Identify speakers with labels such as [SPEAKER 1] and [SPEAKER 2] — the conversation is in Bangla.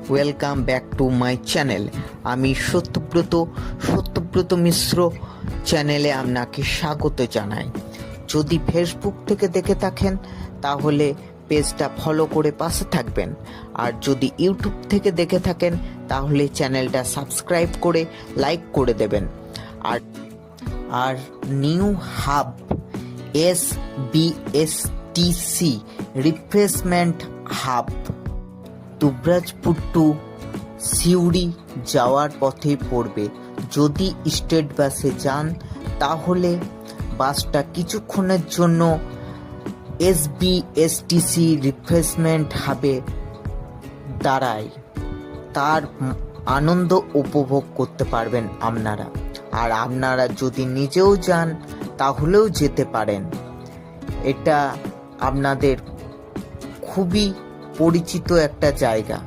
[SPEAKER 1] Welcome back to my channel. আমি সত্যব্রত মিশ্র চ্যানেলে আপনাকে স্বাগত জানাই। যদি ফেসবুক থেকে দেখে থাকেন তাহলে পেজটা ফলো করে পাশে থাকবেন, আর যদি ইউটিউব থেকে দেখে থাকেন তাহলে চ্যানেলটা সাবস্ক্রাইব করে লাইক করে দেবেন। আর new hub SBSTC refreshment hub Dubrajpur to Suri যাওয়ার পথে পড়বে। যদি স্টেট বাসে যান তাহলে বাসটা কিছুক্ষণের জন্য SBSTC রিফ্রেশমেন্ট হাবে দাঁড়ায়, তার আনন্দ উপভোগ করতে পারবেন আপনারা। আর আপনারা যদি নিজেও যান তাহলেও যেতে পারেন। এটা আপনাদের খুবই পরিচিত একটা জায়গা।